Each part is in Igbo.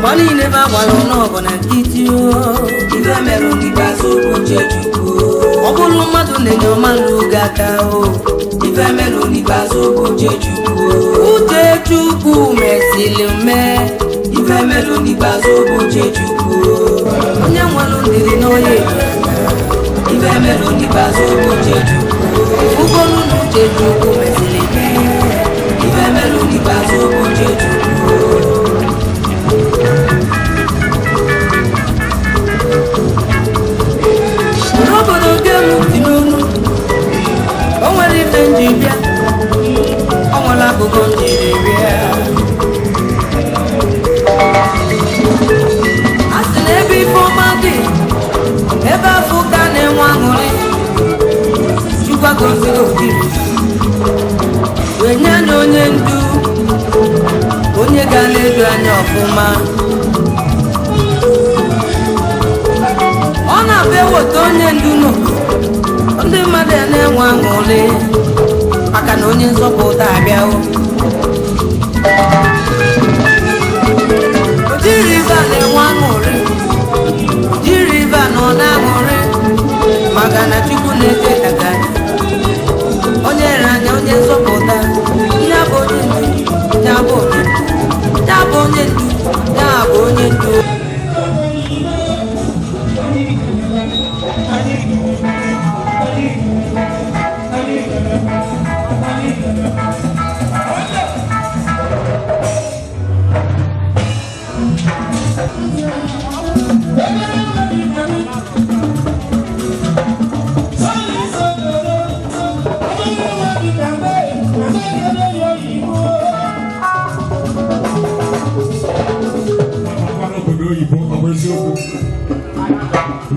Money never wallow no gonna get you. If I meron the basso, Uchechukwu. Obulu madu nenyo manu gatao. If I meron the basso, Uchechukwu Melu. If I meron the basso, Uchechukwu. Onyeagba ndiri no ye. If I meron the basso, Uchechukwu. Ubolu Uchechukwu Melu. If I meron the basso, Uchechukwu. Onye ga-eledu anya ọfụma ọ na-abịa weta onye ndu n'obodo ndị mmadụ na-enwe aṅụrị maka na onye nzọpụta abịawo jiri ibe na-enwe aṅụrị jiri ibe nọ na-aṅụrị maka na Chukwu na-eche daga onye nyere anya onye nzọpụta ya bụ onye ndu ya bụ onye ndu ya bụ onye ndu ya bụ onye ndu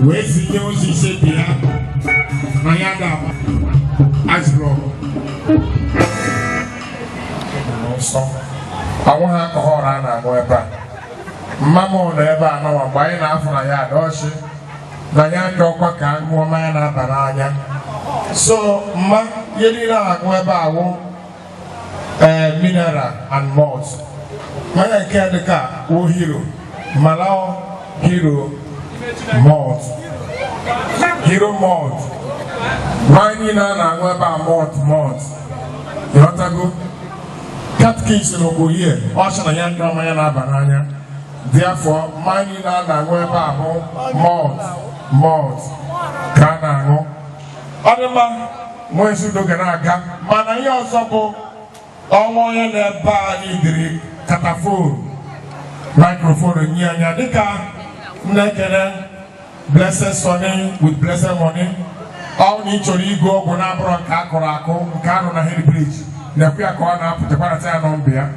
Where's the news? He said, "Yeah, Mayada, Asbro." I want to call Anna, whoever. Mamma, never know a buying after a yard, or she. Nayan Doka can woman banana. So, Ma Yelina, whoever, mineral and malts. Maya Kadeka, who hero, Malao, hero. Malt. Hero malt. Mining and weba malt. You want to go? Cat case in over here. Ocean and young Ramayana banana. Therefore, mining and weba malt. Canano. Adama, Moisudo Ganaga. Manaya Sabo. Omoyan a bar in cataphone. Microphone in Yanyadika. Naked, blessed sonny with blessed money. All need to go on Abra Kakorako, Kano Hill Bridge. Napia Kona put the Parata on beer.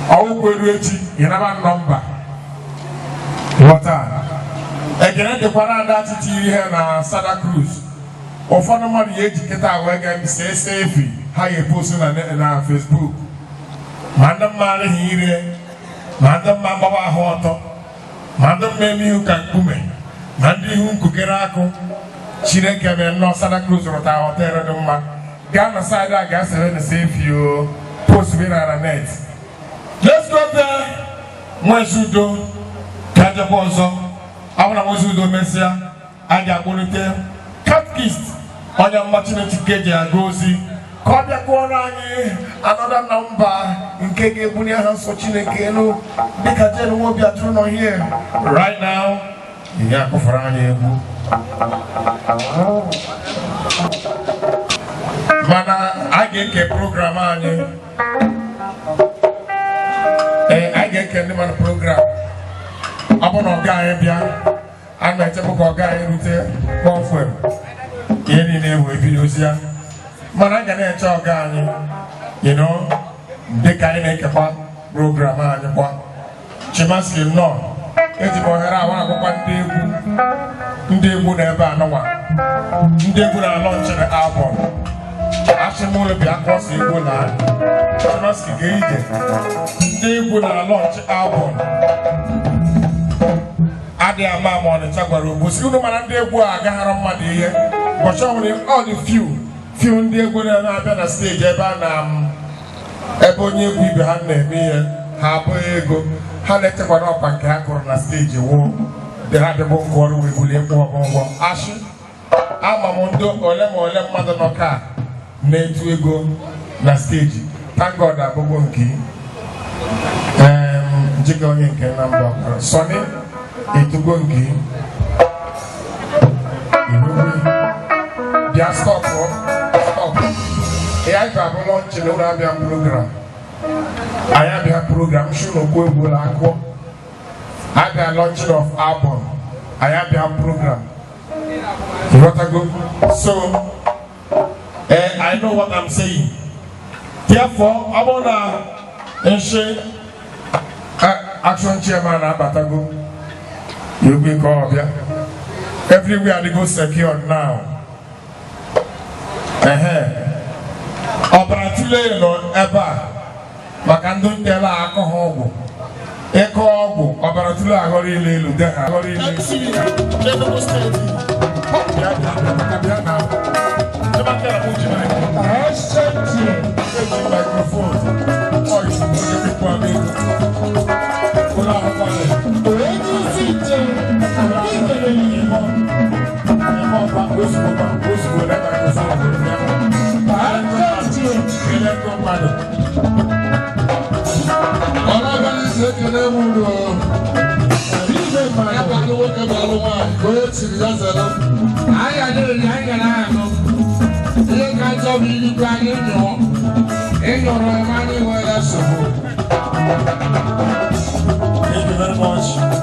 All will reach in our number. What again, the Parada here na Santa Cruz. Or for the money, educator, wagon, say safety, higher post on Facebook. Madam Mary here, Madam Mamba Hoto. Madam Memi who can come, Mandi whom Kukerako, Chineke no Santa Cruz or Hotel Doma, Ghana side, I guess, and save you post winner and net. Let's go there. Mwazudo, Kajabozo, Awanamuzudo Messia, Ayagunite, Catkist, Oya Martina Chikeja, Gozi, Kodia Korani, another number in Kege Bunia Sochinekeno, Bikajen will be a turn here. Right now, Yakofarani. Mana, I get a program. I get a program. I'm on Gaia, and my typical guy with a bomb. Any name with you. Man, I can talk, you know, they can make a program and a one. Chimaski, no. It's about her. I want to go one day. They would never know one. They would launch an album. Achi will be across the whole land. Chimaski gave they would launch album. Adi Amam on the Chagwaru. Was you know, man, they were a Gaharam here. But showing all the few. Few days when I have a stage, Ebony, we behind me, abụ ego ha na-echekwara ọkwa nke ha kụrụ na steji wụ dị ha dịbụ nke ọrụ wee bulie kwụ ọgwụgwọ Achi ama m ndị ole ma ole mmadụ nọ ka na-etu ego na steji thank God abụghị nke njike onye nke na mba Sọni etugo nke bịa stop ya ga-abụ lọnchị na ụlọ abịa program anyị abịa program shunokwu egwu ụlọ akwụkwọ abịa launching of album anyị abịa program so I know what I'm saying. Therefore, I wanna ensure action chairman abatago. You be called here. Everywhere they go secure now. Operatule no eba. Makando tela alcohol. Eko ogu. Operatule agori lelu de agori lelu. Microphone. Thank you very much.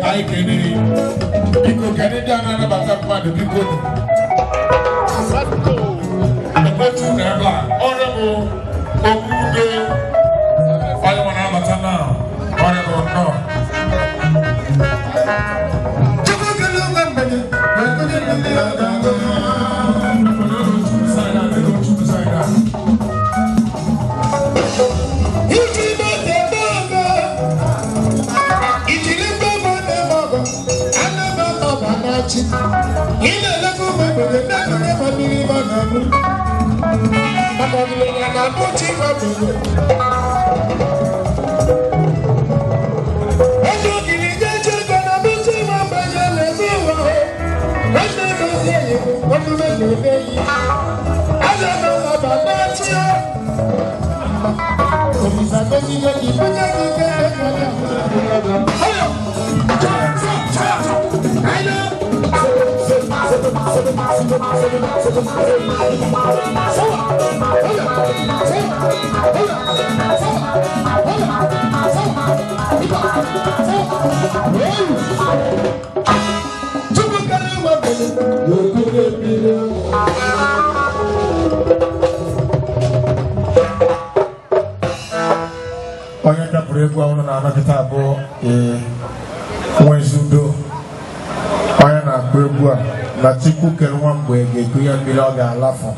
I can Pico Canadian and about the people. The person never honorable Okude. I want to now. Honorable no. Latiku Kelwambe, Kuya Biloga Lafon.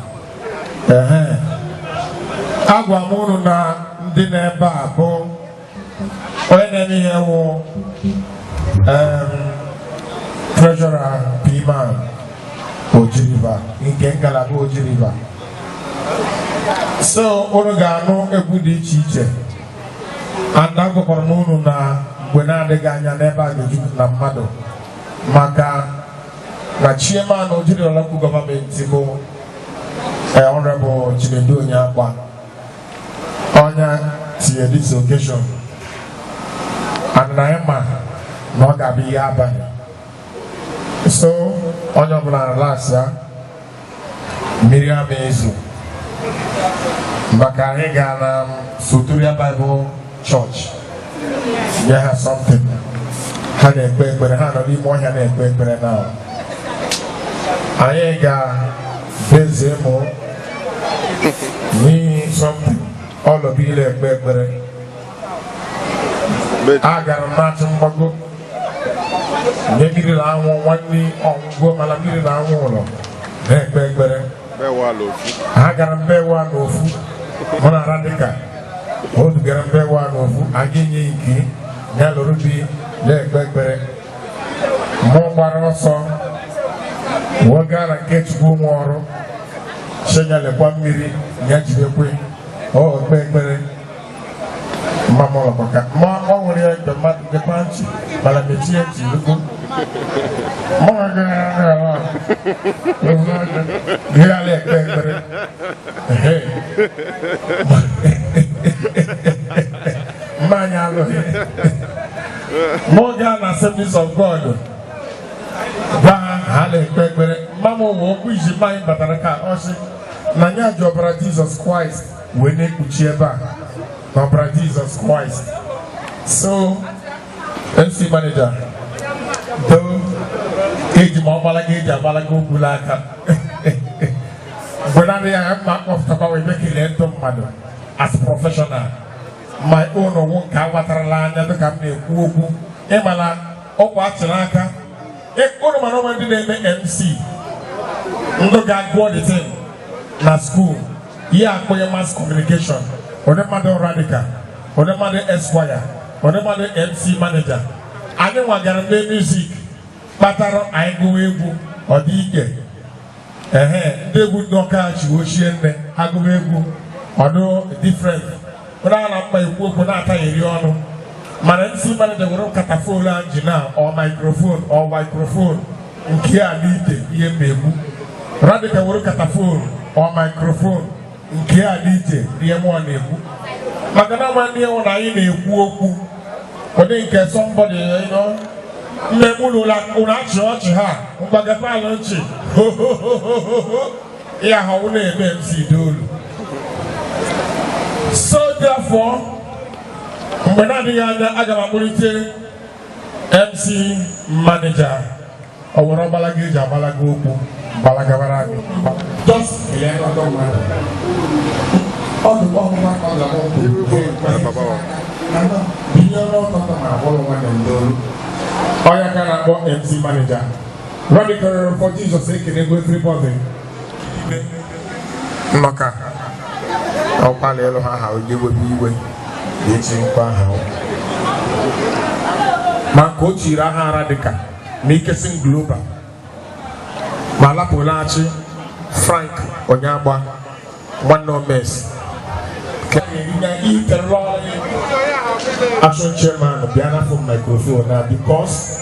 Aguamono na Dineba, Bo, Enemy Ewo, Treasurer Piman, Ojiriva, in Kengala Ojiriva. So, Orogano, a good teacher. And Nago Cormono na Buena de Ganya never the Lamado. Maka. Na chairman of the local government, Honorable Chinedu Onyeagba, on this occasion, and I am not going to be Yaba. So, Honorable Lassa, Miriam Mezu, Bakarega, Suturia Bible Church. There has something. Had a quick, but I had a little more than a quick, but now. I got Bezemo, me something, all of you like better. I got a match on Bago. Maybe the I want me on go Malaki and I want to better. I got a bear one of food, Mona Radica. Oh, to get a bear one of food, I get you, Yellow Ruby, leg better. More Barossa. Wagara catch Bumoro, Shenya le Pamiri, Yajibwe, oh, Begbere, Mamma Baka, Ma, only the Manchi, Malametian, Mama, Begbere, hey, Morgan Assemblies of God. Mama will wish you mind Bataraka Oshi. Nanya Jobra Jesus Christ when they could cheer back. Jobra Jesus Christ. So, MC manager, though, Age Mobala Gage Abalago Bulaka. When I am back off the power, we make it mother as professional. My own won't come Waterland, never come near Kuku, Emala, Opachanaka. One man over the MC. Ndo ga go the thing na school. Here for mass communication. Or the mother radical. Or the mother esquire. Or the mother MC manager. I don't want to play music. But I go able or DJ. They would not catch you. I go able. Although different. But I like my work when I tell you. My MC manager will cut a phone now or microphone in care lead Radical will cut a phone or microphone in care lead near one. Magana Mania on I in a walk. When they get somebody, you know, Nemula una church ha, Bagapa lunch. Yeah, how will they MC do? So therefore, When I began, I got a MC manager. Our Balagi, Balago, Balagavaragi. Just a little man. All the MC manager. Radical for Jesus' sake, and go 3 Noka. I'll paleo how you would be with Makochi Raha Radical, make us in global. Malapolachi, Frank Onyeagba, one Omex. Action chairman of Biana for microphone now because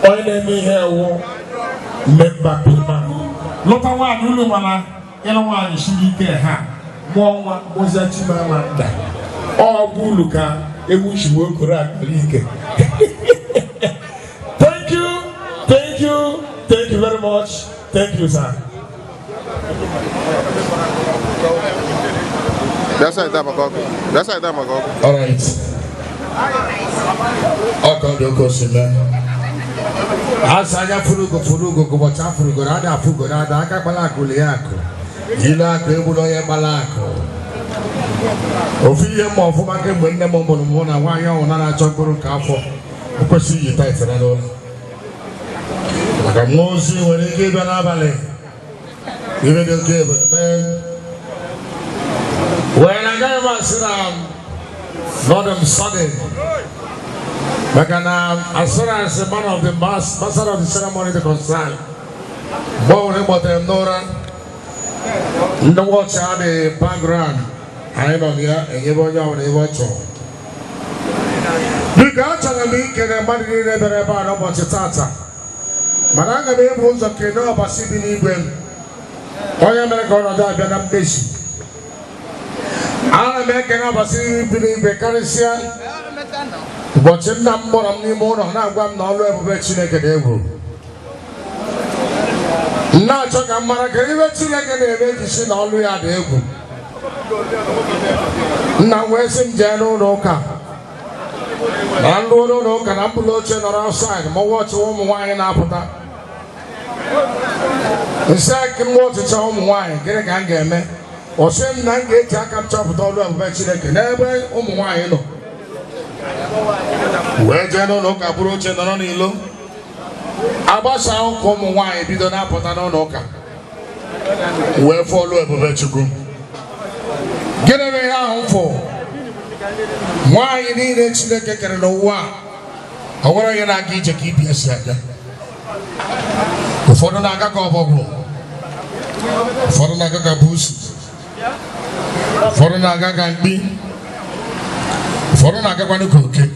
all enemy here will member people. Not a one, you know, one should be there. More was a chimamanda. All Buluka, a wish you work around. Thank you very much. Thank you, sir. That's like that, Magog. All right. Okay, don't go see me. Asanya furugo, kubocha furugo, nada fugo, nada aka balako leyako. Ila kebulo ye balako. Ofiye mo fuma ke mwende mo mo na wanya ona na chokuru kafo. Okwesi yita ifena lo. Maka mozi wele kebe na bale. Ibe de kebe, man. When I got my not them sudden. But as soon as the man of the master of the ceremony to concern, born about them Nora, no watch out the background. I know here and you want to watch on. Because I mean, can a man never about what it's at. But I'm going to be able to know about CBD when I am going to die and I'm busy. I'm making up a city in the Caricia. But in number of new more on our one dollar of which you can able. Not talk about Margaret, like an event all we are able. Now, Western General Noka. And no can approach or outside, more watch home wine and apple. The second water home wine, get a gang. Or same 98 jack up top with all of the never wine. Where General Noka approach and on Ilo Abasa come wine, be done up on Noka. Where follow up of you go. Get away home for why you need it to get a no one. I want to get a keep your second. Before the Naga Gobo, for the Naga Boost. For an agagan be for an agagan cookie.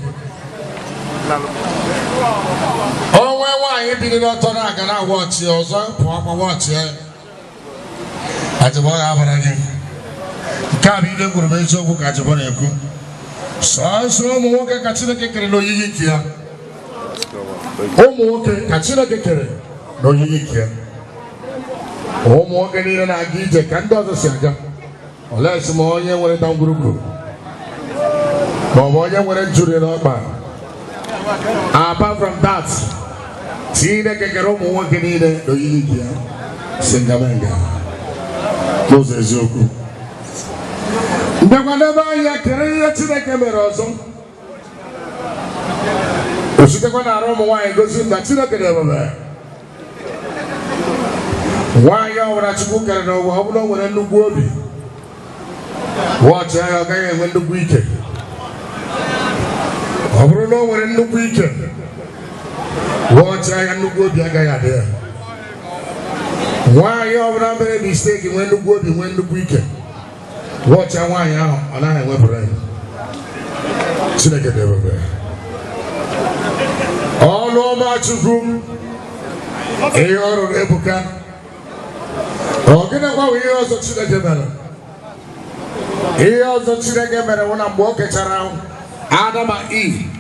Oh, why you did not turn out and I watch you also, Papa watch you at the boy. Can't be the good of so who catch upon you. So, more Katsina Kekere no Yikia. Oh, more Katsina Kekere no Yikia. Oh, more can even Agija can't do the second. Unless more young when down group. But more young when Julian apart from that, see the Kakaromo working in the Yigia, Singamanga. Close as you. The whenever you carry to the camera, so you should go to why it goes in that you look at over. Why you are at Chibuka and over when I look worthy? Watch I again when the weekend. I don't know when in the weekend. Watch I and look good, I there. Why you are not very mistaken when the good when the weekend? Watch I want out and I went for it. Should I get everywhere? All over to group. A or Ebuka. Oh, get up how he also should I get better. He also should I get better when I'm walking around. Adam and Eve.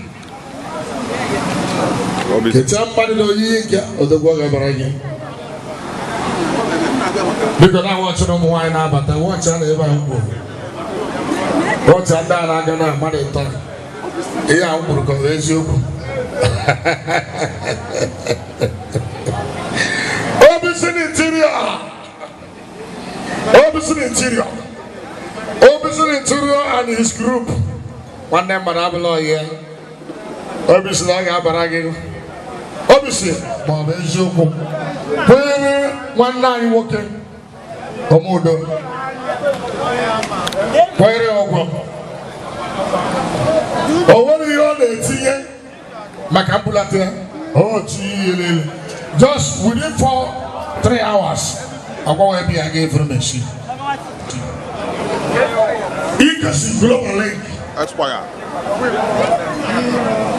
Get somebody to eat or the work of again. Because I want to know why now, but I want to ever go. What's that? I'm gonna money time. Yeah, I'm going to go eziokwu. Obison Interior and his group. One name Manabalo here. Obviously, I have a obviously, Bob Eziokwu. One night walking. Omodo. Where are oh, what are you on the tea? Macambulate. Oh, gee, just within 3 hours, I'm going to be again for the machine. Eagles Global Link. Expire.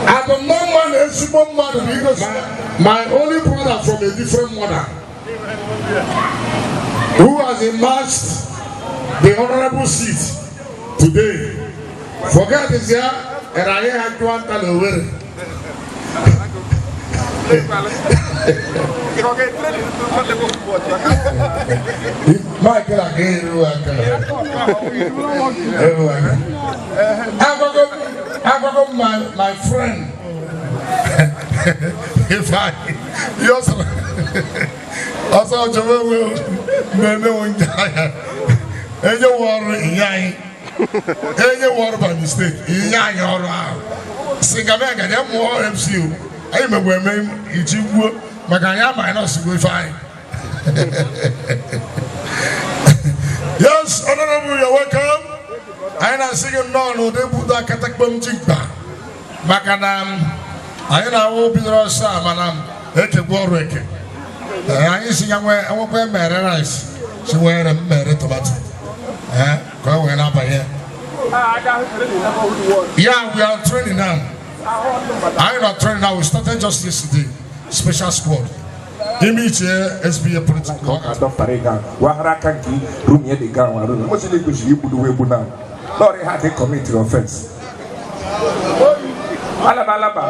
I don't know man a simple mother because my only brother from a different mother who has amassed the honorable seat today. Forget this year, and I had to enter the way. Michael again, my friend. If I, you also will, and you worry, and you water by mistake. Singamega, them more MCU. I'm a woman, it's you, Magayama, and also will find. Yes, honorable, you're welcome. I am singing no, they put that catacomb jigba. Macanam, I know be the Sam, Madam, Eke Warwick. I sing away, I won't wear rice. She wear a merry tomato. Going up here. Yeah, we are training now. I'm not training now. We started just yesterday. Special squad. Image here, SBA political. Lord, had to commit the offense. Alaba.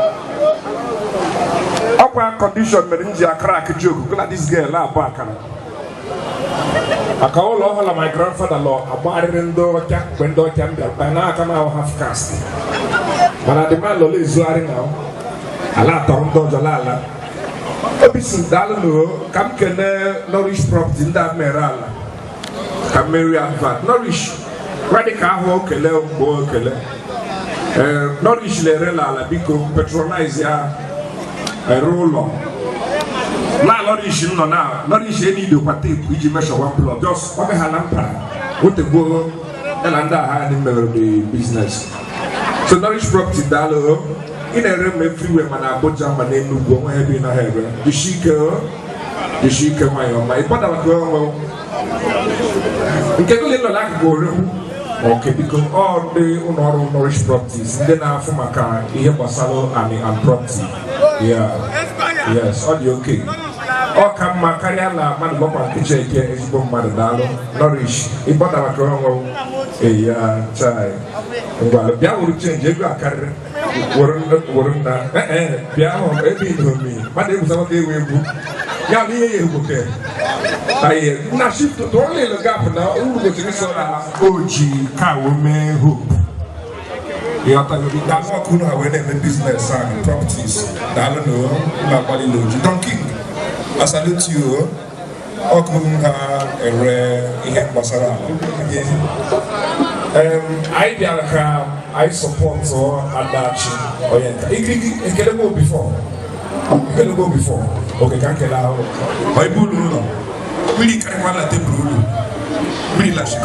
Upper condition, Meninja crack joke. Glad this girl, la back. I call all my grandfather law about when do can be by now come out half cast. But I demand Loli is now. A lot of Dodjalala. Obison Dalano, come can nourish property in that Merala. Come marry Advat, nourish radical Kele, nourish Lerella, because patronize ya a roll on. Not any do party which measure one block, just what a halampa, what the go and under hand the business. So nourish property dollar in a room everywhere, man. I put jump and then go heavy in a head. The shika, my father was well. You can only like go okay, because all the honorable nourish properties, then I from a car, here was salon and property. Yeah. Yes, all the okay. All come my career, man, go back to check here, is bomb by the dollar, nourish. If what I go, a child. Well, that would change your career. Weren't that? Piano, everything me. But it was all day we book. Yeah, okay. I now shift to only the gap now. Who go to this OG, Kawame, hope. You have to be that's what could have when the business and properties. I don't know, nobody knows. Donkey, I salute you. Okunga, a rare, I support Achi. It can go before. You can go before. Okay, can't get out. My blue. Really can't want to blue. Really lash.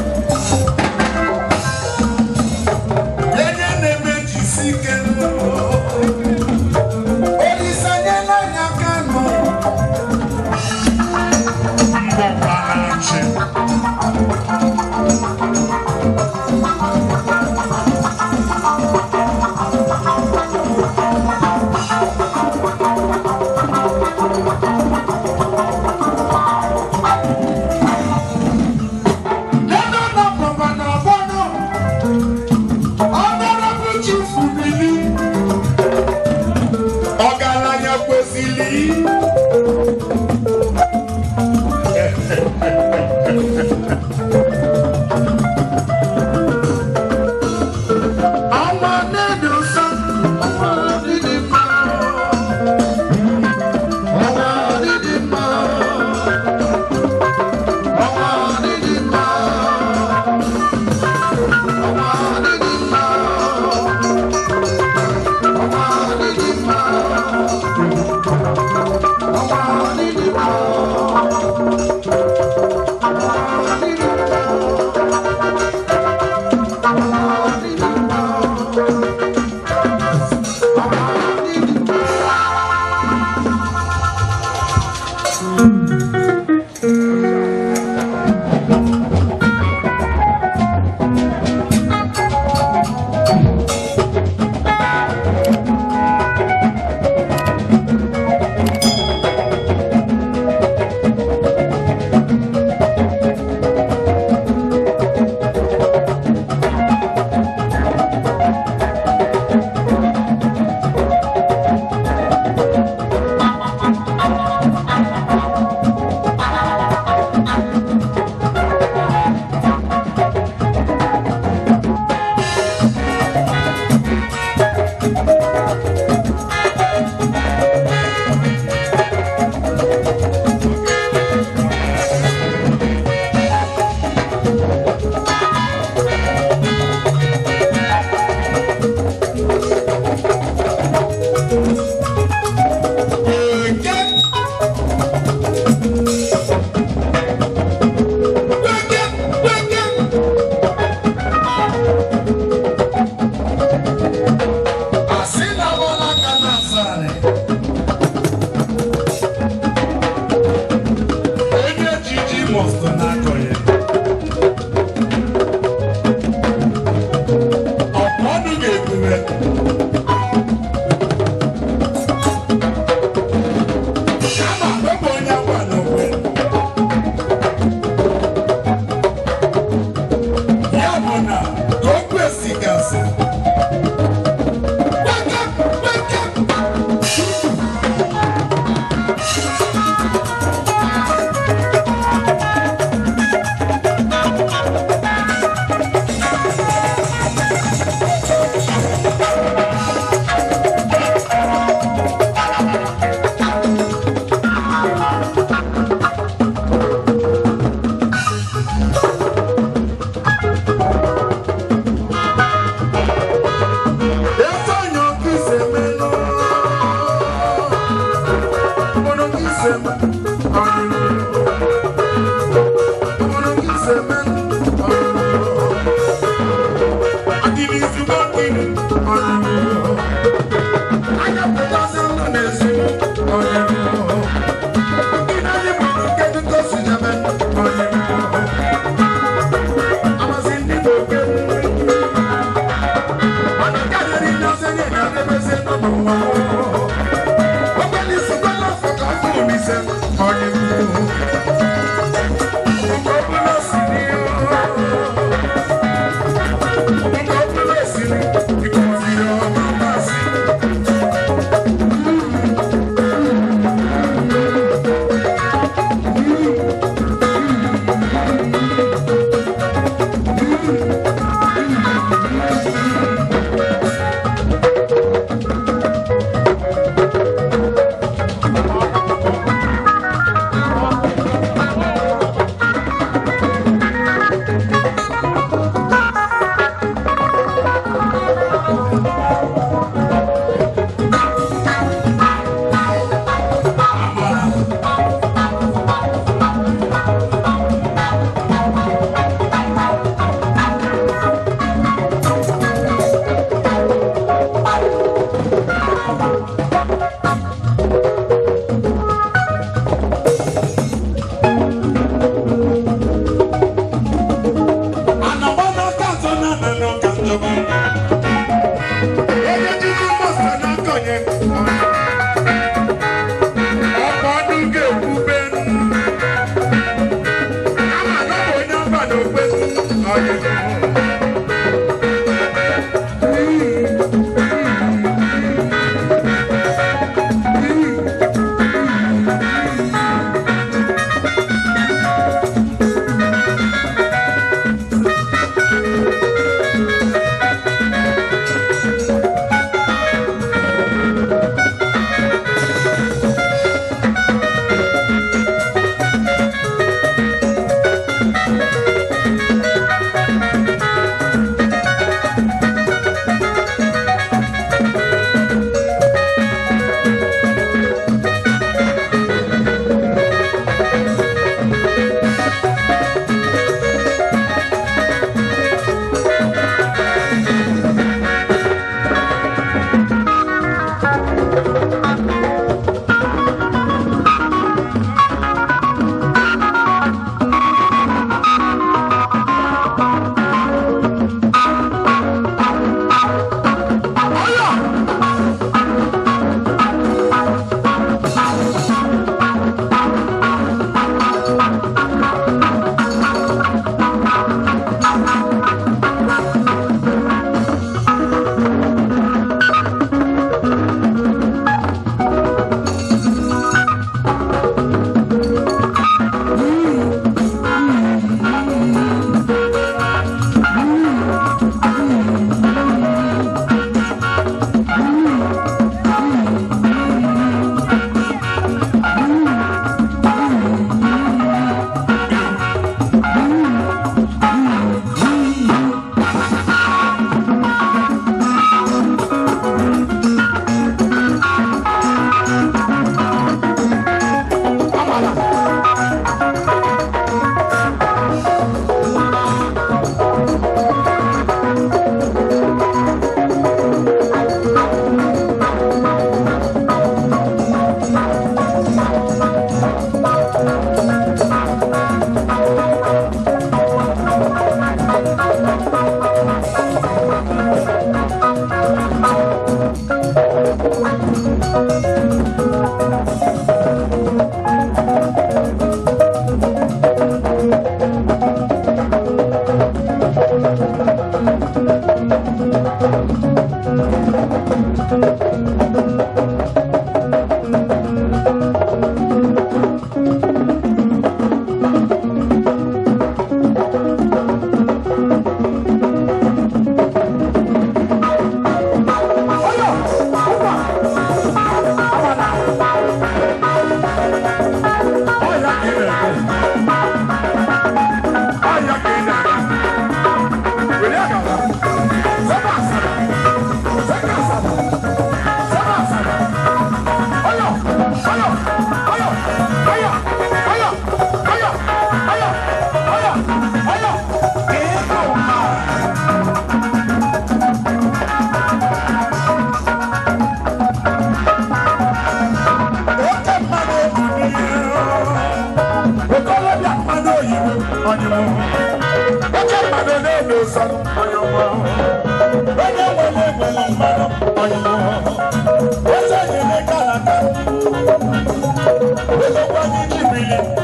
Onye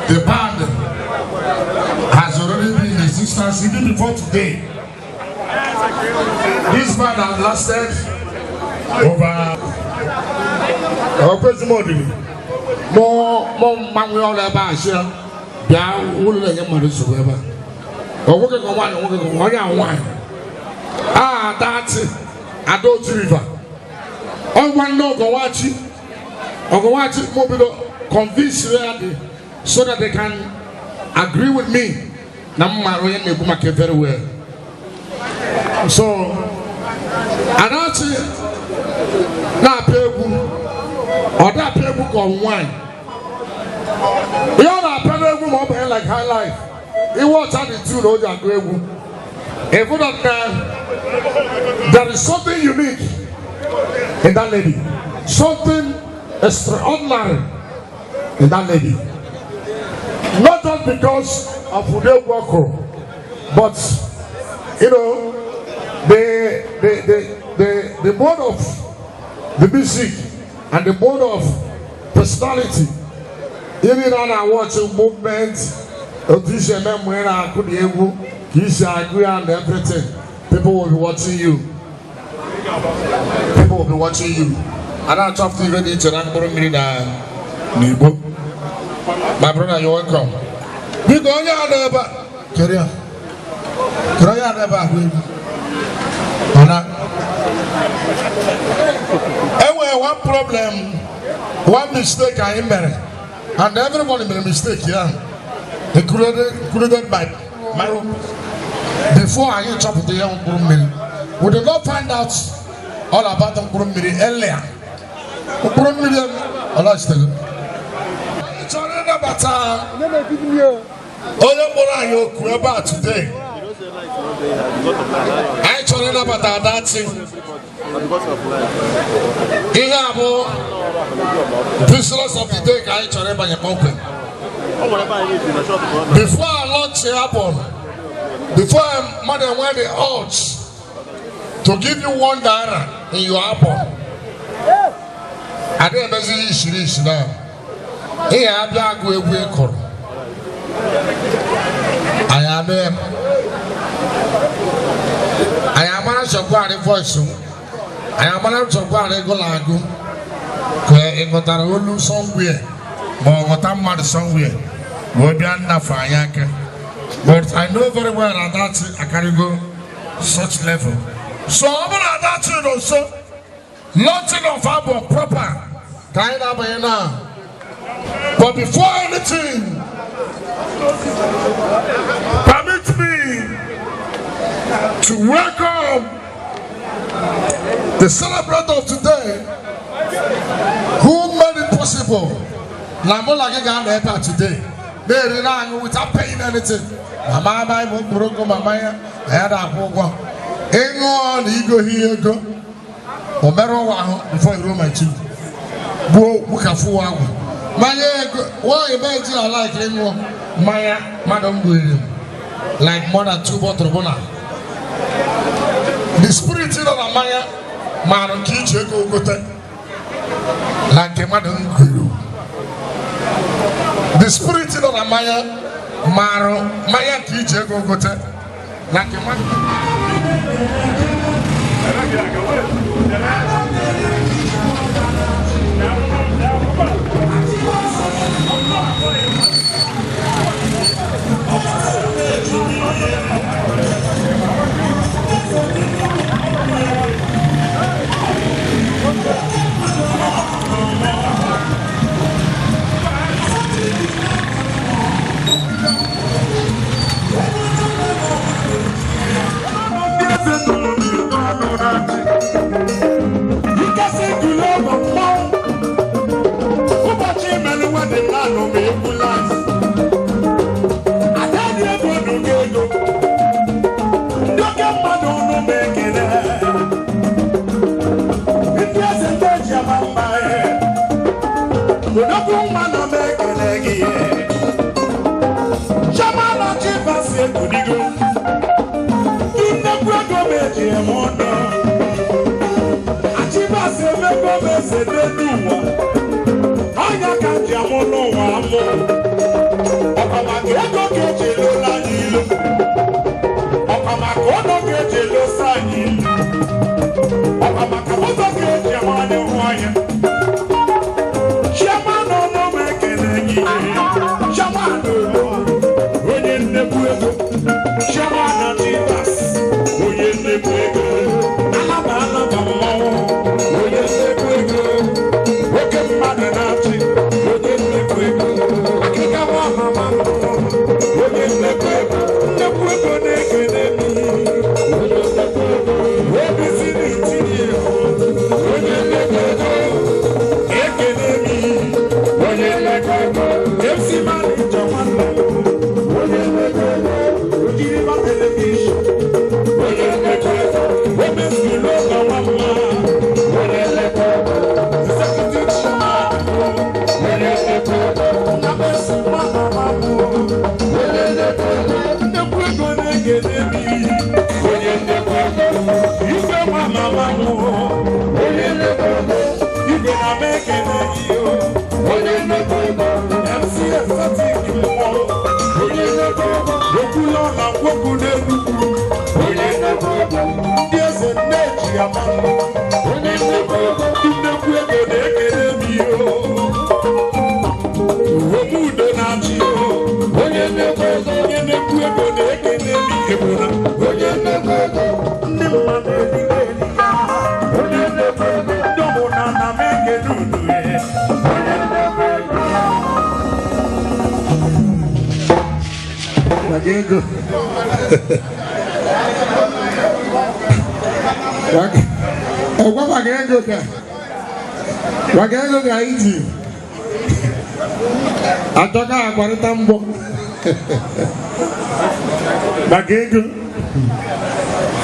The band has already been in existence even before today. This band has lasted over so that they can agree with me. Very well. So, Achi na people or that people on wine. You know, people more like high life. It was attitude or the agree. If there is something unique in that lady, something extraordinary in that lady. Not just because of Ude Wako, but you know, the mode of the music and the mode of personality. Even when I watch a movement, when I could able, agree and everything, people will be watching you. People will be watching you. And I talk to you ready to run for a minute. My brother, you're welcome. We go never carry on. One problem, one mistake I made, and everybody made a mistake, yeah. Included by my before I chop the young Kurumili. We did not find out all about the Kurumili earlier. Kurumili, Allah is still. But about today. I told about that thing. Business of the day, I told about your open. Before I launch the apple, before mother went the odds to give you $1 in your apple, I didn't see now. Here I black we call. I am a shopper voice. I am a shopper go lago. In what I will lose somewhere, but what I'm mad somewhere. But I know very well that I can go such level. So I'm at that also. Launching of album proper. Kind of now. But before anything, permit me to welcome the celebrant of today who made it possible. Namola Gaga today. They ran without paying anything. Mama, Mama, I had a program. Anyone, ego here, go. Omero, before you roll my two. Bo, Bukafu. My why imagine I like anyone? Maya, Madam William, like more than 2 bottles. The spirit of the Maya, Madam Uchechukwu Melu, like Madam William. The spirit of the Maya, Maya Uchechukwu Melu, like Madam.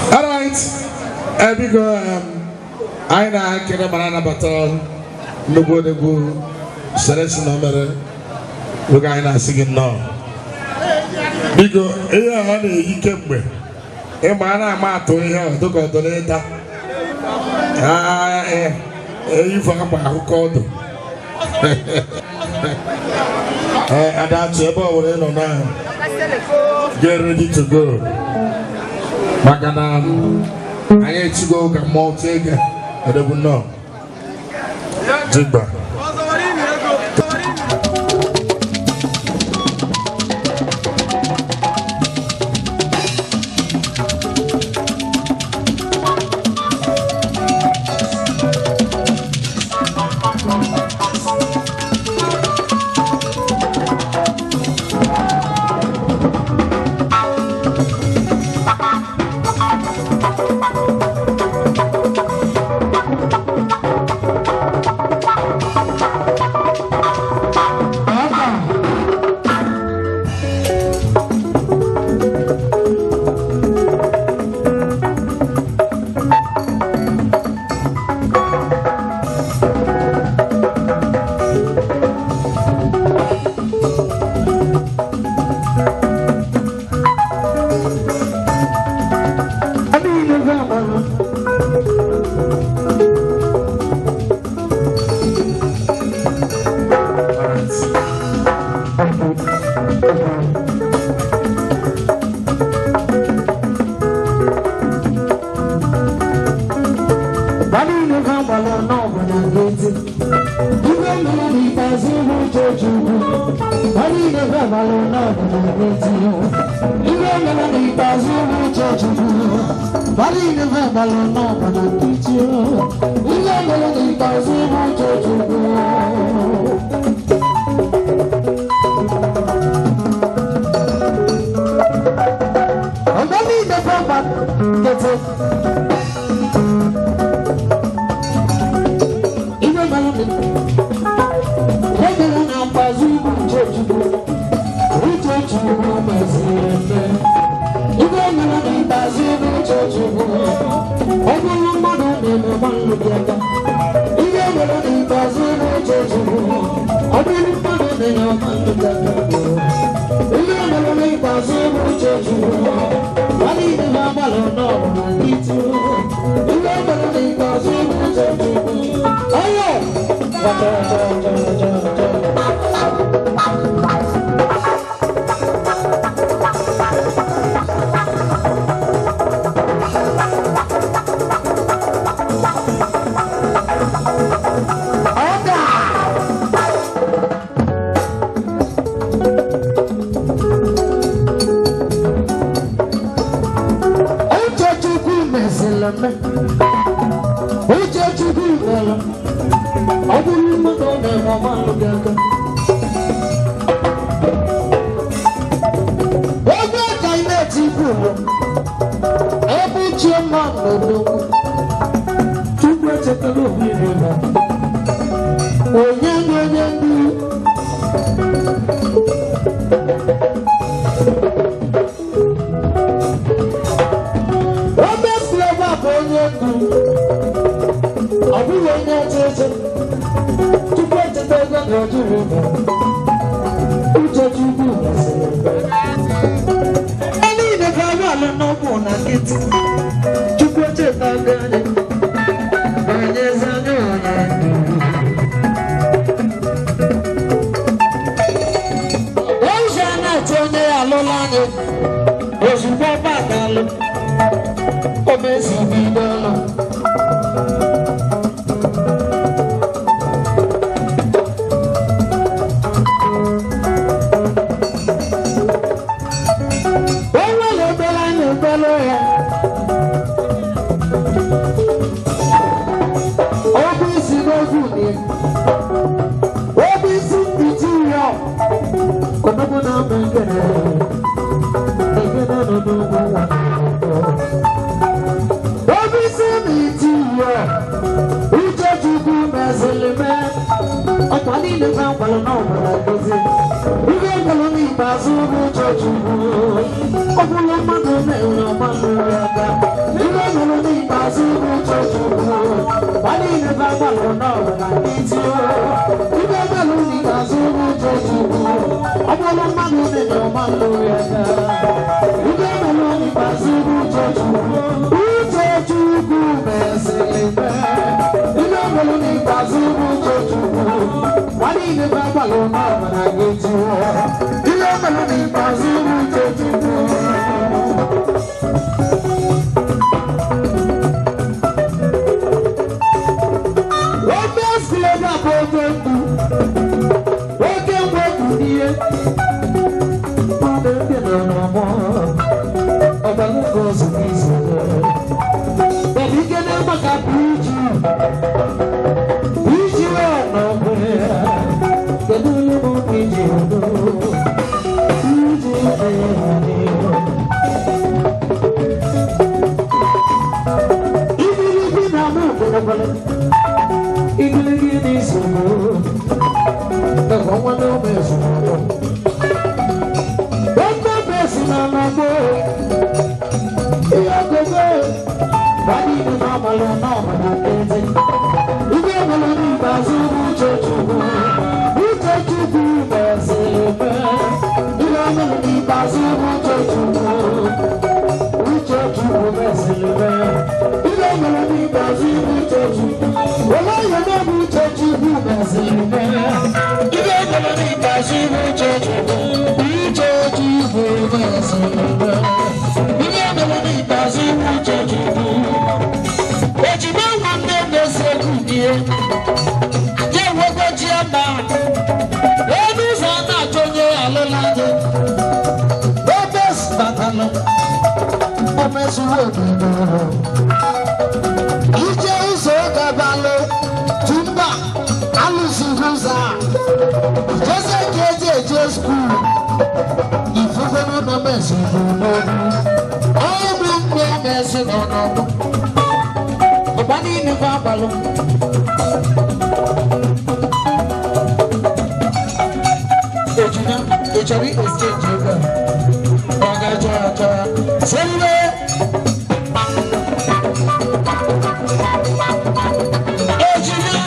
All right, I na banana baton, nobody go selection number. Look, I na singing now. Because here honey, you came with. Emana mato here, to go to later. You forgot who called. And that's about now. Get ready to go. I need to go get more take. I don't know. Jigba. Uchechukwu Melu, ọ bụrụ mmadụ ọ na-eme ọma alụ gị aka. Ebe ka ị na-eti ikwu bụ ebe uche mma n'odogwu. Chukwu echetala obi iri na onye ndị I will not take it to get the dog and go to river. Uchechukwu Melu. I need a car and no one I get to put it down there. And yes, I know. Those are not only a lolani, those who go back and look. Omex be Uchechukwu Gabalo, Omex Road, Iche Gabalo, Tumba, Alusi Rosa, just school. If you go to Omex, all the messing on the money in the Gabalo. Echari exchange yoga. Oga Selve. Ejina.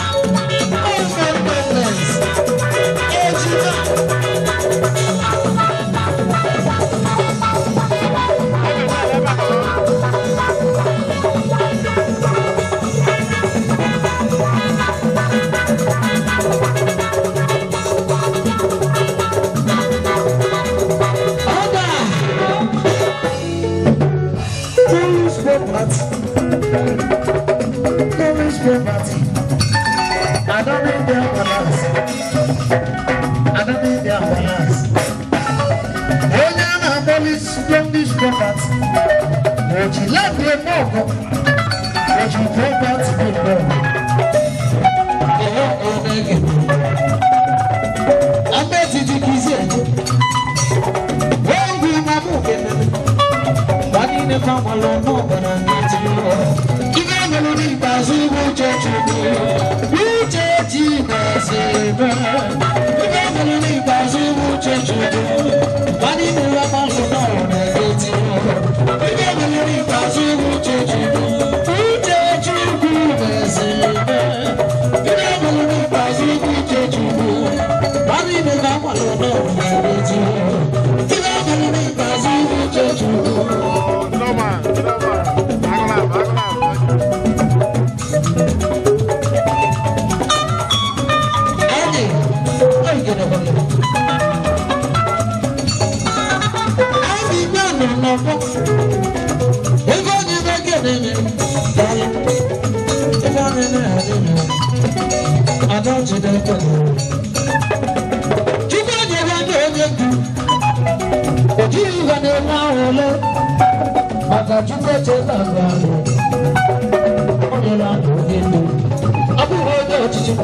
I don't need their balance. I don't need their balance. When I'm police from this property, would you let me know? Would you go back to the law? I bet you kiss it. When we are moving, but in the farm alone, no one gets you. Melody Bazu Uchechukwu Melody Bazu Uchechukwu Badi Mura Bazu Negeti Melody Bazu Uchechukwu Melody Bazu Uchechukwu Badi Mura Bazu Negeti Melody Bazu Uchechukwu. No man. I don't see that. You can't get it. You got it now. But you get it. I'll be right to you.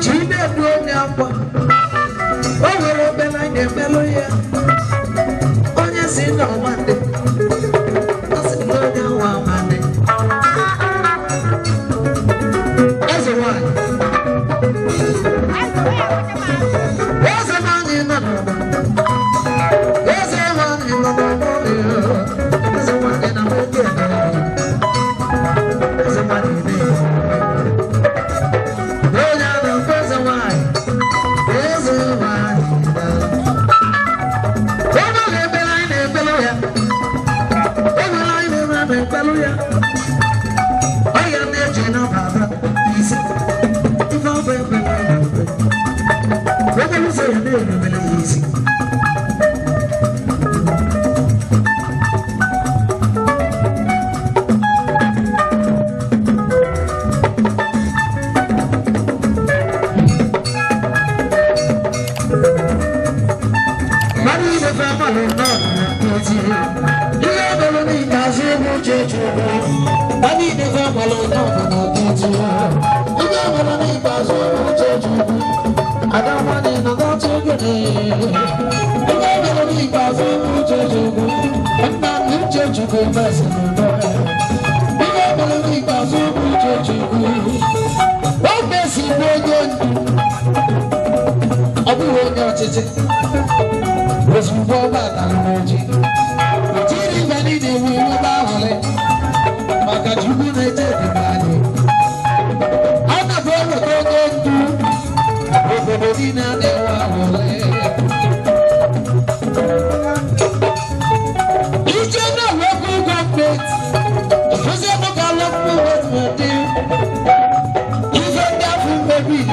Chinedu Onyeagba, o nwere obere anyị na-emelụ ya. Onye si na ọmandị, ọ sị na onye nwa amandị. Eze nwanyị, eze nwanyị nọ n'ọgbọ, eze nwanyị nọ n'ọgbọ, eze nwanyị na nwoke nọ n'ọgbọ, eze nwanyị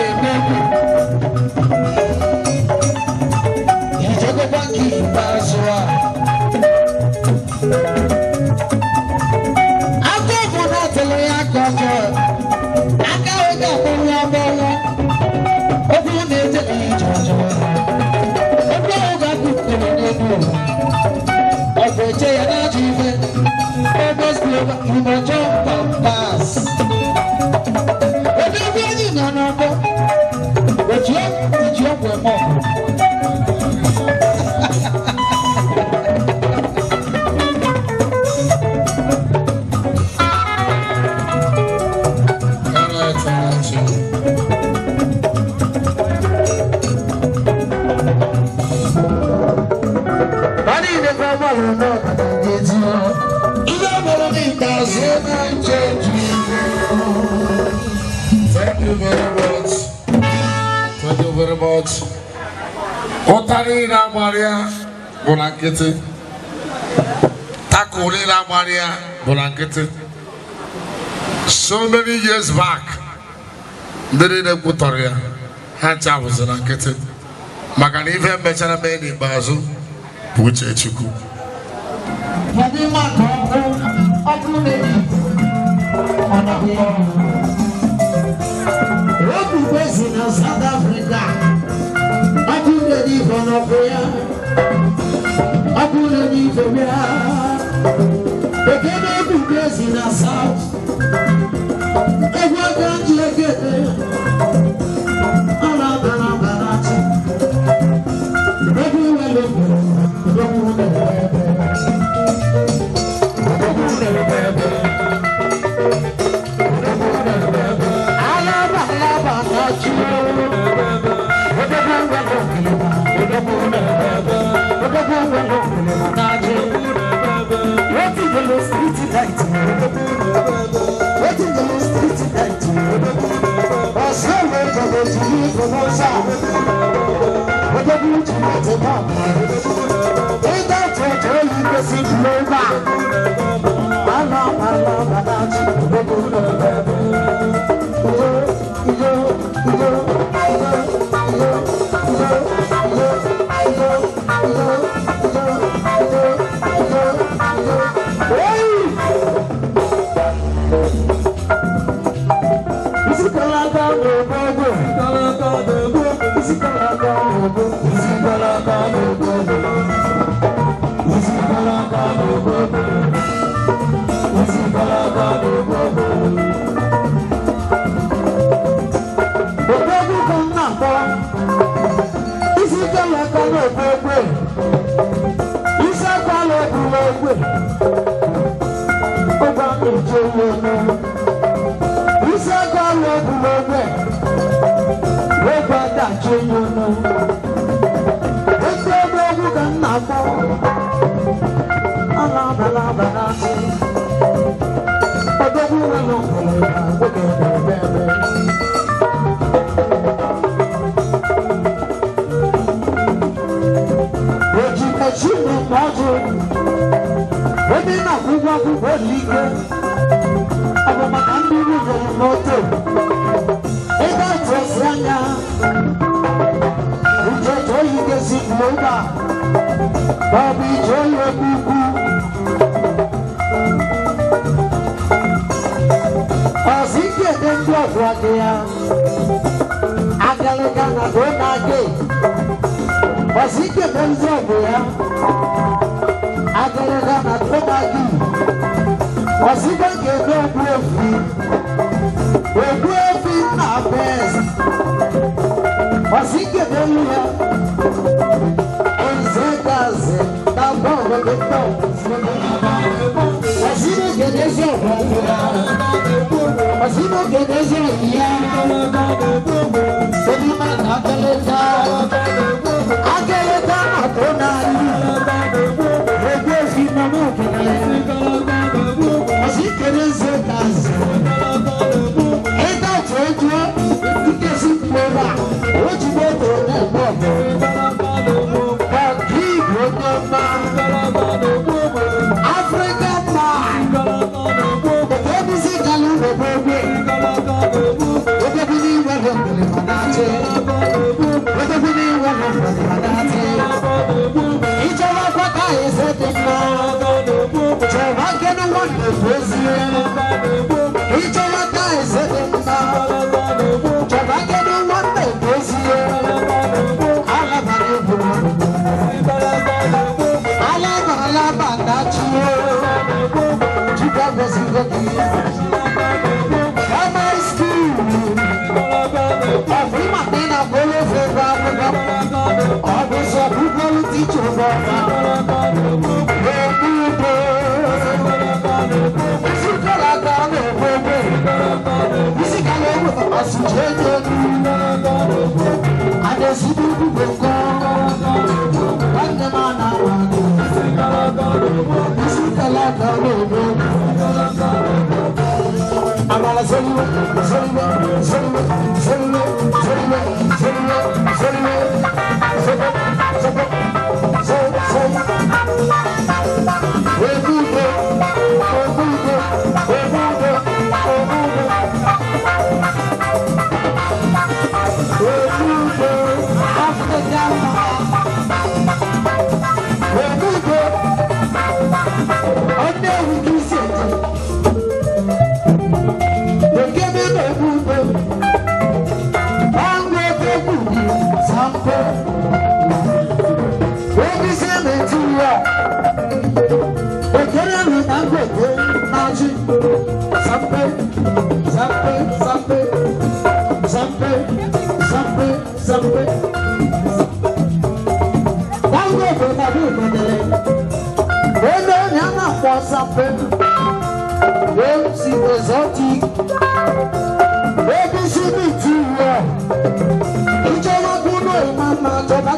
na-eme. So many years back, they didn't put on here. Hancha was an enquete. Maganiva Mechana Meni Bazu, Uchechukwu. South Africa, I couldn't even I couldn't even they came to place in the south. Everyone can't get there.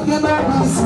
Baby,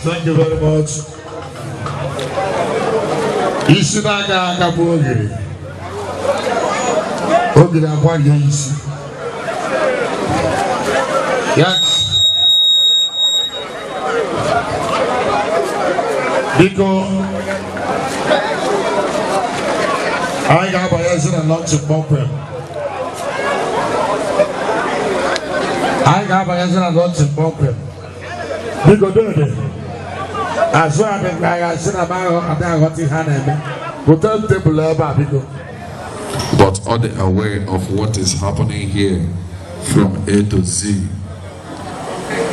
Thank you very much. Isi n'aka aka bụ ogiri. Ogiri agwaghị isi. Biko, anyị ga-abanyezi na lunch kpọmkwem. Biko dede, azụ abịa ga-asị na ada aghọta ihe a na-eme. Pụta tebụl ebe a biko. But are they aware of what is happening here from A to Z?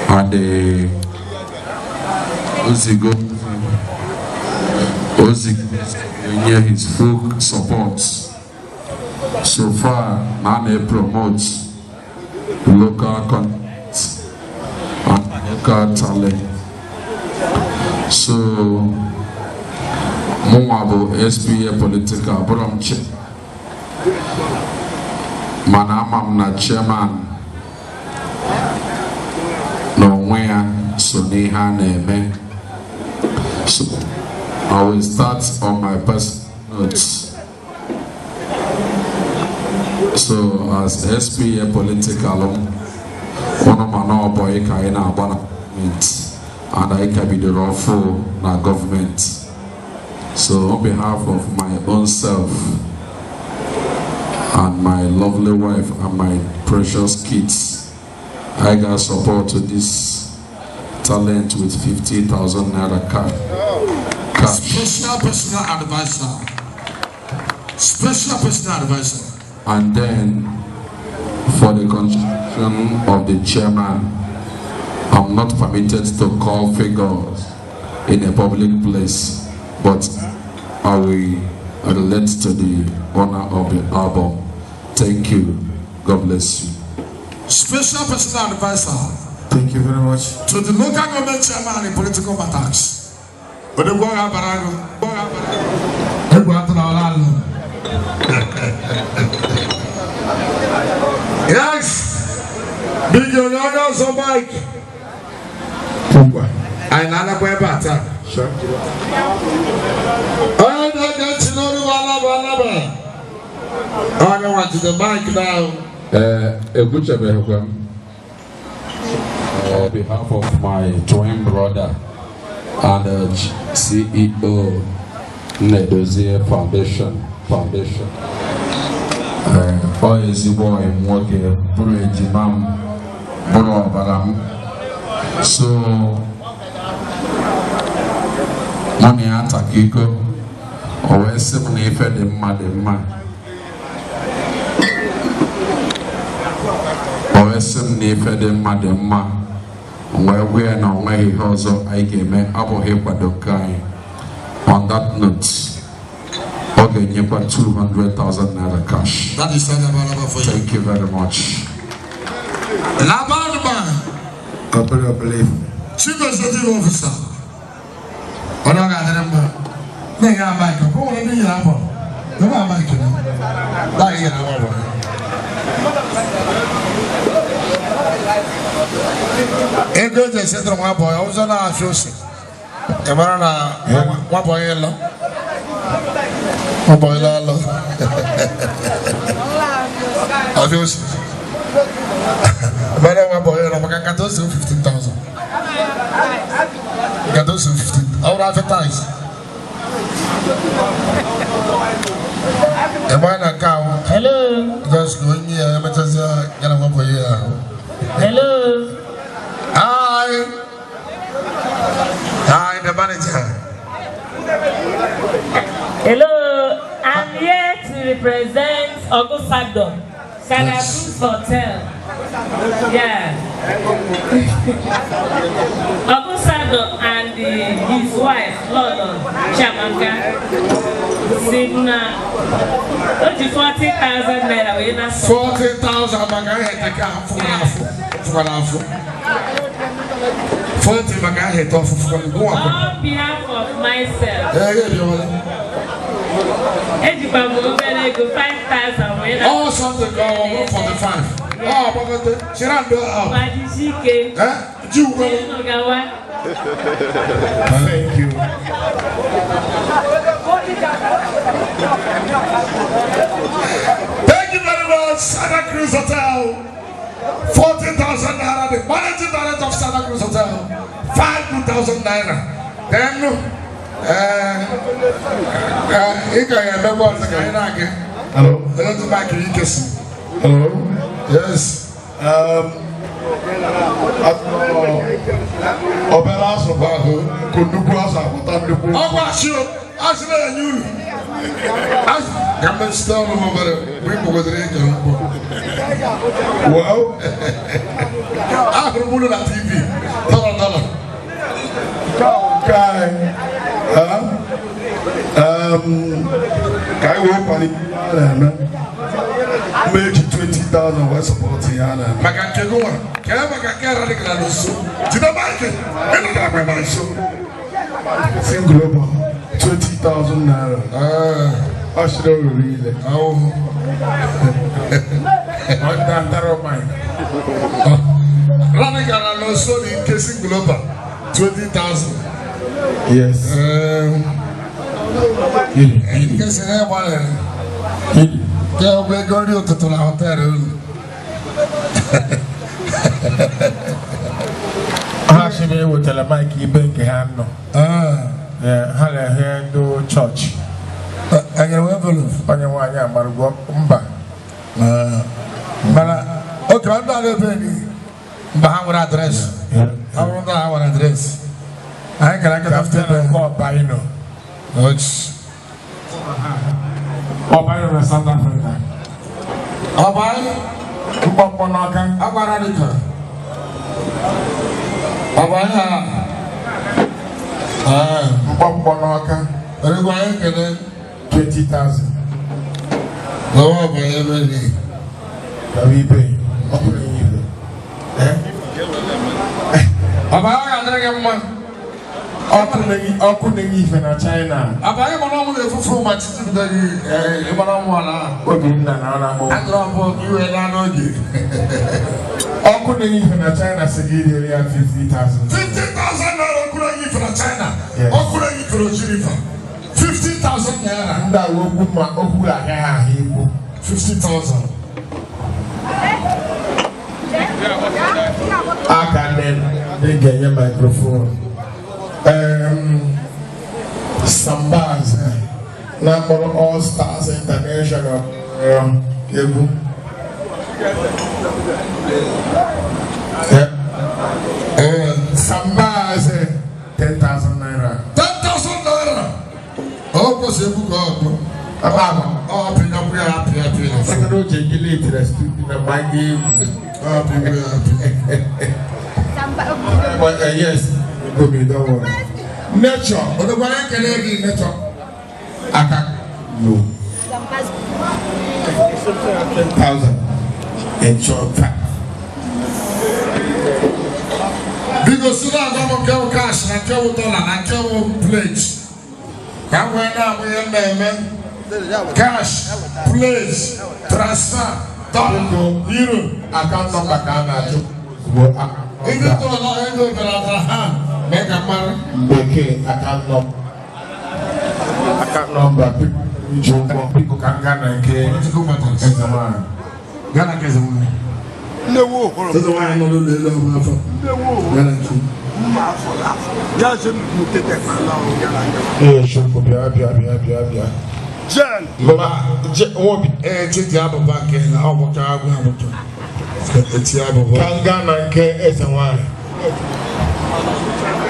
And Ozzy his full support. So far, Nane promotes local content and local talent. So, Mwabo SPA political branch. Manamam na chairman no where so neha neme. So I will start on my personal notes. So as SPA political one of my boy kaina government and I can be the lawful na government. So on behalf of my own self and my lovely wife and my precious kids, I got support to this talent with 50,000 naira cash. Special personal advisor. And then for the construction of the chairman, I'm not permitted to call figures in a public place, but I will relate to the owner of the album. Thank you. God bless you. Special personal advisor. Thank you very much. To the local government chairman in political matters. But the boy yes. Big honors of Mike. I nana boy better. Sure. I don't get to know I want to the mic now. On behalf of my twin brother and CEO Nedozie Foundation. Is boy working bridge imam bro baram. So money atakiko always seven fed the man. Always never the madam where we are now, where he also I came up here for the guy. On that note, okay, you got 200,000 naira cash. That is available for you. Thank you very much. Labarba, I believe. Chief Executive Officer. Onoga Demba. Nega Michael. Who will be here? No, Michael. That is Ego je centro mwa boy, uzo na afiosi. Emara na mwa boy yelo. Mwa boy lalo. Afiosi. Emara mwa boy yelo, maka 15,000. 15. I will advertise. Emara cow. Hello. Just go in here, Mataza, get mwa boy here. Hello. Hi, the manager. Hello, I'm here to represents Ogusado, Salabus Hotel. Yeah. Ogusado and his wife, London, Chamanga, Signa, 40,000 naira. 40,000 40 magahet off of on behalf of myself. 5,000. Oh, something go 45. Oh, but she ran the Thank you. Thank you very much, Santa Cruz Hotel. 40,000 naira. The managing director of Santa Cruz Hotel. 5,000 naira. Then, hello. Hello. Yes. Obela Sobago, Kuduku Asakutanduku. Oh, Basio, Asla and you. Come and stone over people with radio. Well, after Mula TV, $1. Kai Wopani, make it 20,000 West supporting Anna. Makakegua, Kamaka Radicalos, to the market, and the show. Single 20,000 naira. I should have read it. Oh, what that of mine. Radicalos, so in case global 20,000. Yes. In case I want to go to the hotel. Actually, we tell a Mikey Bank hand. Yeah, Hallelujah, do church. I can envelope on your one, yeah, but go back. But okay, I'm not a penny. But our address. I want our address. I can after the call by you know. Which by South Africa. By Upaponaka, Abaradica. Upaponaka, 20,000. Lower by every day. We pay. Ọkùnrin ìfẹ́ na China. Àbáyé mọ̀ náà mú lè fúnfún ma títí bí dájú ìmọ̀ náà mú wà náà. Obìnrin náà náà náà mọ̀. Àgbàpọ̀ ìwé lánàá ògè. Ọkùnrin ìfẹ́ na China sì gé ìdílé ya 50,000. 50,000 naira ọkùnrin ìfẹ́ na China. Ọkùnrin ìfẹ́ na Ojirifa. 50,000 naira. Ndà wo kú ma okú àhẹ́ àhẹ́ ìbò. 50,000. Aka ní gẹ̀yẹ́ microphone. Sambaz, number All Stars International, Sambaz, 10,000 naira. 10,000 naira. Oh, possible God. Oh, happy. I don't take it later. My game. Happy. Yes. Don't worry. Nature, but the one can be nature. Aka, no. 1,000. Enjoy that. Because you don't have to cash, and $1 and pledge. Come when now we are cash, pledge, transfer, $1, euro, account number, even though make a man, okay, account number, people can Ghana and political matters. Ghana is a woman. No, that's why I know the love of Ghana. Jen, Mama, won't be a job of back in our Ghana and K as a wine.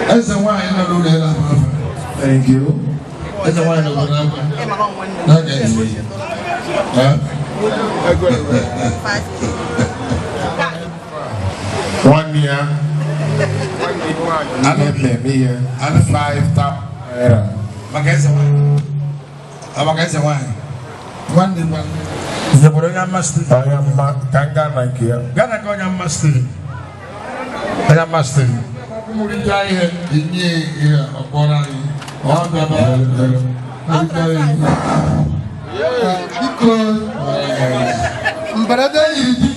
As a wine, no, thank you. As a wine of the number. 1 year. I don't blame me here. And 5 top. Magaza one. Magaza one. One day one. The Boraga Master. I am Tanga here. Gana Goya Master. I am Master. Murijai in here of Borani. All the Brother, you did.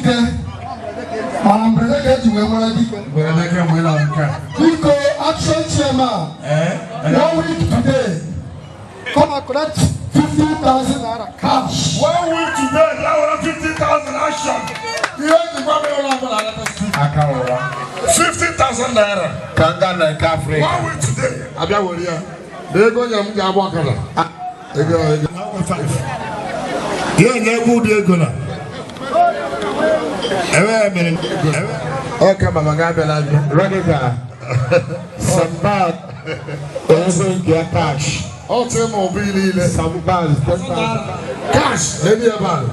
Brother, you were Pico Action Chairman. 1 week today. Come and collect 50,000 naira cash. 1 week today, now 50,000 action. You have to go on 50,000 naira. Kanga Cafe. 1 week today. Abia Warrior. They go to Yamaka. They go 5. You ain't good, you're gonna. Okay, Mama Gabella, Renica. Some bad. Also, get cash. Also, mobile, some bad. Cash, maybe a bad.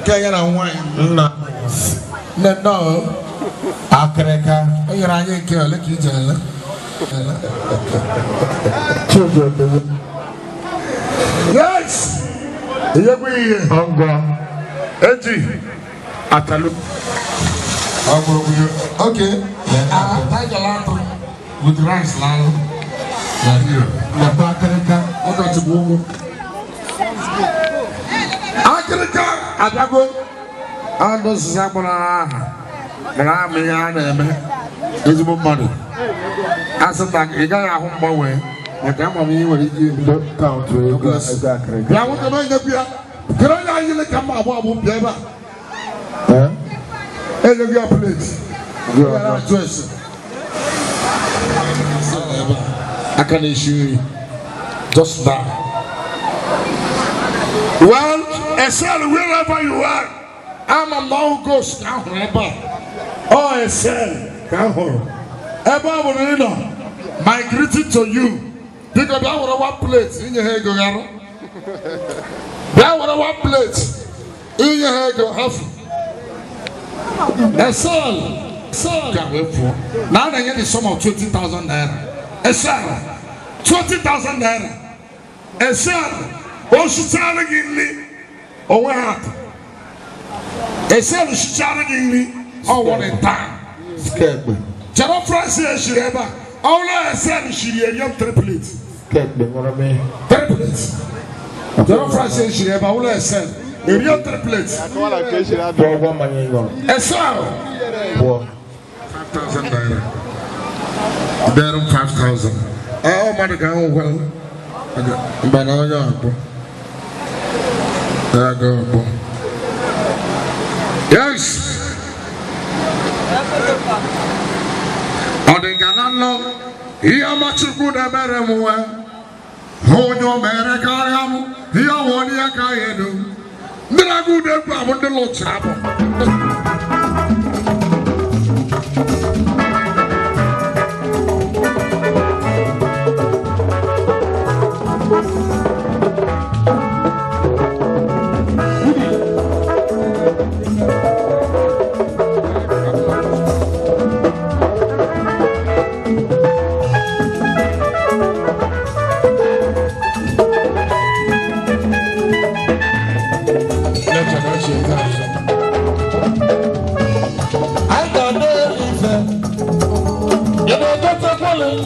Can I wine? No. Akreka. You're a young girl, look each other. Children. Yes! Here we are. Eji. Atalu. Okay. With rice, Lalo. Akreka. Adago. Ando Sabona. Ramia. Is money. As a tag, you got a home way. But I'm on you when you don't count to exactly. I want to know that we are. Can I come up with Yaba? Hey, look your place. You are not dressed. I can issue you just now. Well, Excel, wherever you are, I'm a long ghost now. Oh, Excel, come home. Eba, my greeting to you. Because I want one plate in your head, go around. I want one plate in your head, go half. A son can wait for. Now they get the sum of 20,000 naira. A son, 20,000 naira. A son, oh, she's telling me, oh, what? A son is telling me, oh, what a time. Scared me. General Francis, she ever. All I said is she a young triplets. Scared me, what I mean? Triplets. General Francis, she ever. All I said. A real triplets. A son. 5,000 naira. There 5,000. Oh, my God, well. But now you are. There I go. Yes. Odeganano, here much good a better moon. Hold your American, here one year Kayedu. Then I go there from the Lord Chapel.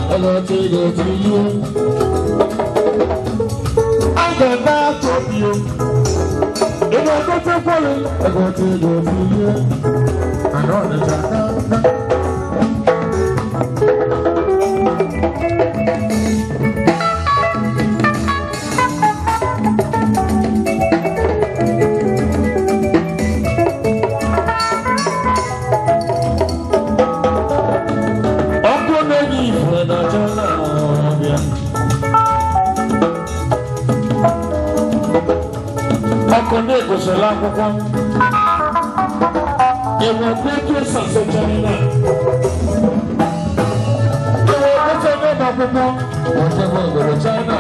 I got to go to you. I got back to you. If I go to follow, I got to go to you. I know the jacket. Konego sela kokwa ewo petu sase chanina ewo petu ne ba kokwa o China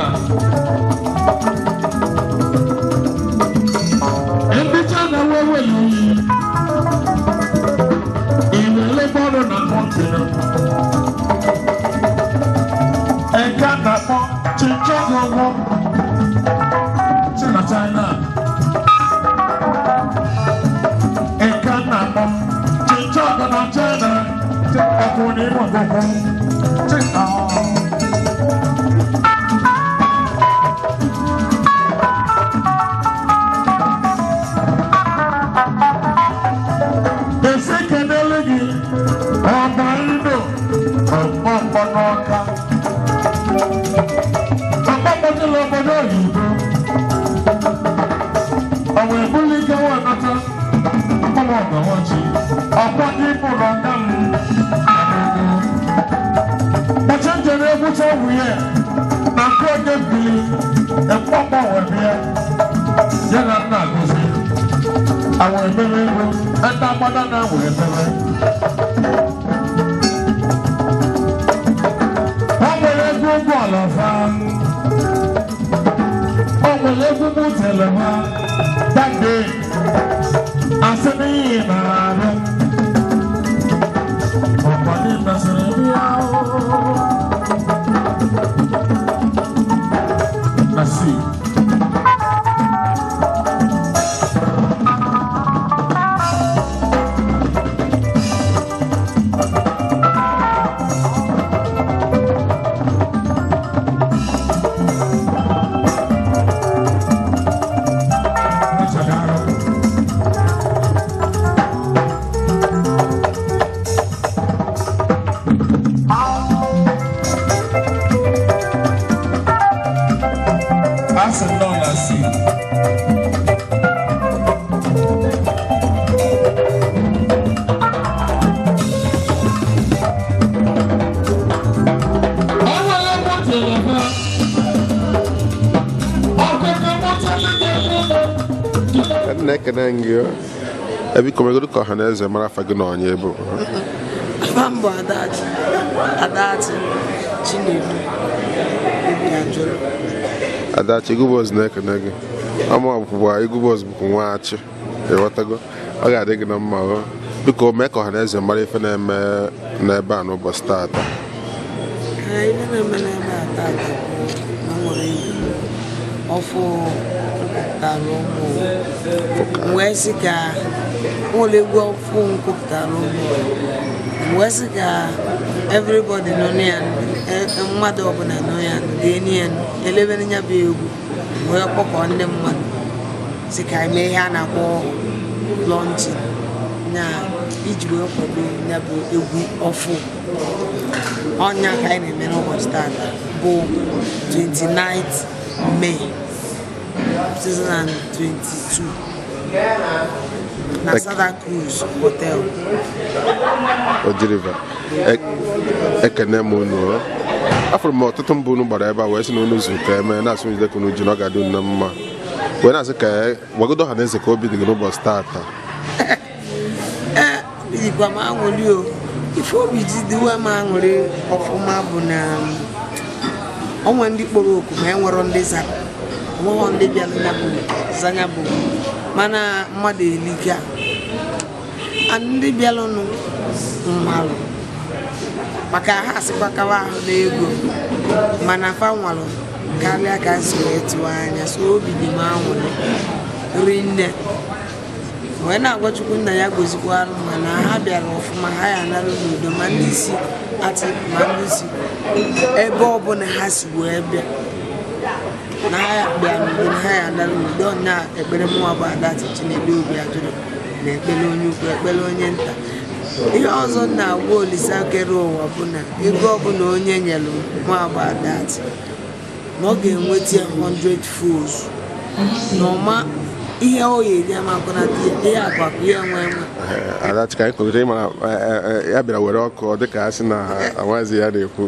Ebi komegoro ka Ọhaneze mara afa gị na onye bụ. Afa mbụ Adachi Chinedu Onyeagba. Adachi Igubos na-ekene gị. Ama ọbụbụ Igubos bụkwa nwa Achi. Ịghọtago? Ọ ga-adị gị na mma ọ. Biko mee ka Ọhaneze mara ife na-eme n'ebe a n'ụbọchị taata. Ihe na-eme n'ebe a taata bụ na nwere ọfụ nkụpụtara ụmụ wee sị ka ụlọ egwu ọfụ nkụpụtara ụmụ wee sị ka everybody nọ na ya mmadụ ọbụla nọ ya ga-enye ya elebere ya bụ egwu wee kpọkọ ndị mmadụ sị ka eme ihe a na-akpọ lọnchi na iji wee kwado ya bụ egwu ọfụ ọnya ka anyị na-eme n'ụbọchị taata bụ 29th May 2022 na Southern Cruise Hotel. Ojiriva ekene m unu afọrọ m ọtụtụ mbụ unu gbara ebe a wee sị na unu zuru ka eme na-asụ njide ka unu ji na ọ ga-adị unu mma wee na-asị ka gwagodo Ọhaneze ka obi dị gị n'ụbọchị taata. Bidikwa m aṅụrị o ife obi ji dịwa m aṅụrị ọfụma bụ na onwe ndị kpọrọ oku ma enwero ndị zara onweghọ ndị bịara zanya bụ mana mmadụ elika ndị bịalụnụ mmalụ maka ha asịkwa kawa ahụ n'ego mana fa nwalụ karịa ka si wee tụwa anya so obi dị m aṅụrị rinne wee na-agwa Chukwu nna ya gozikwarụ mana ha bịara ọfụma ha ya anara n'udo ma ndị isi Ati ma ndị isi ebe ọbụla ha si wee bịa na ha bịa n'udo na ha ya anara n'udo na ekpere mụnwa bụ Adachi Chinedu Onyeagba na ekpere onye ukwu ekpere onye nta. Ihe ọzọ na-agwa Olisa kere ụwa bụ na ego ọbụla onye nyere nwa bụ Adachi na ọ ga-enweta 100 folds n'ọma ihe o yiri amakwana ihe akwakọ ihe nwe Adachi ka anyị kọgide ịmara ya bịara were ọkụ dịka a sị na amazi ya na-ekwu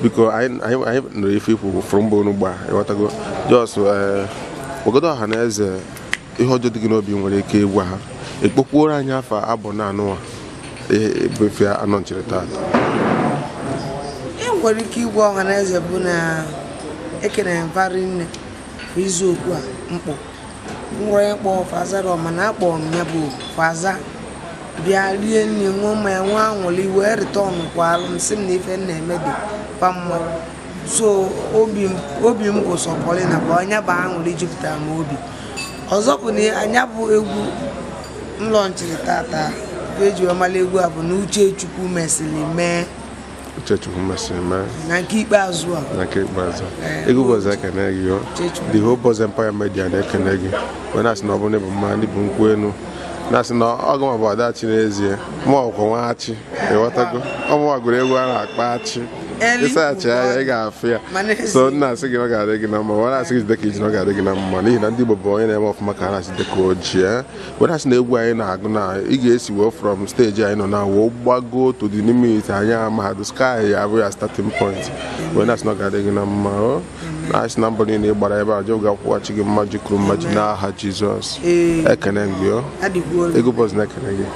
biko anyị nụrụ ife ikwu fụrụ mbụ unu gba ịghọtago jos ogodo Ọhaneze ihe ọjọọ dị gị n'obi nwere ike ịgwa ha ekpokpuoro anyị afọ abụ na anụwa ebefe anọ nchere taata. E nwere ike ịgwa Ọhaneze bụ na ekere mparị nne izu okwu a mkpọ nwere kpọ faza Roma na akpọ m ya bụ faza bịa rie nri nwa ma ya nwa anwụli wee return kwa alụ nsị m na ife na-eme dị pamma so obi m bụ sọpọlị na bụ anya bụ aṅụrị jupụtara m obi ọzọ bụ na anya bụ egwu nlọnchiri tata ife eji ọmala egwu a bụ na Uchechukwu mesịrị mee Uchechukwu mesịrị mee na nke ikpeazụ egwu bọzọ ekene gị the whole Boss Empire Media na-ekene gị wee na-asị na ọ bụrụ na ịbụ mma ndị bụ nkwụ enu na-asị na ọgụma bụ ada Achi n'ezie mụ ọkwọ nwa Achi ịghọtago ọmụwa gụrụ egwu a na-akpa Achi ịsaghachi anya ị ga-afụ ya so na-asị gị ọ ga-adị gị na mma wee na-asị gị dịka iji na ọ ga-adị gị na mma n'ihi na ndị Igbo bụ onye na-eme ọfụma ka a na-asị dịka ojii wee na-asị na egwu anyị na-agụ na ị ga-esi wee from steji anyị nọ na wee gbago to the limit anyị mahadum sky ya bụ ya starting point wee na-asị na ọ ga-adị gị na mma na-asị na mbọ niile ị gbara ebe a je ga-akwụghachi gị mma jikuru mma ji n'aha Jizọs ekene gị ego bọs na-ekene gị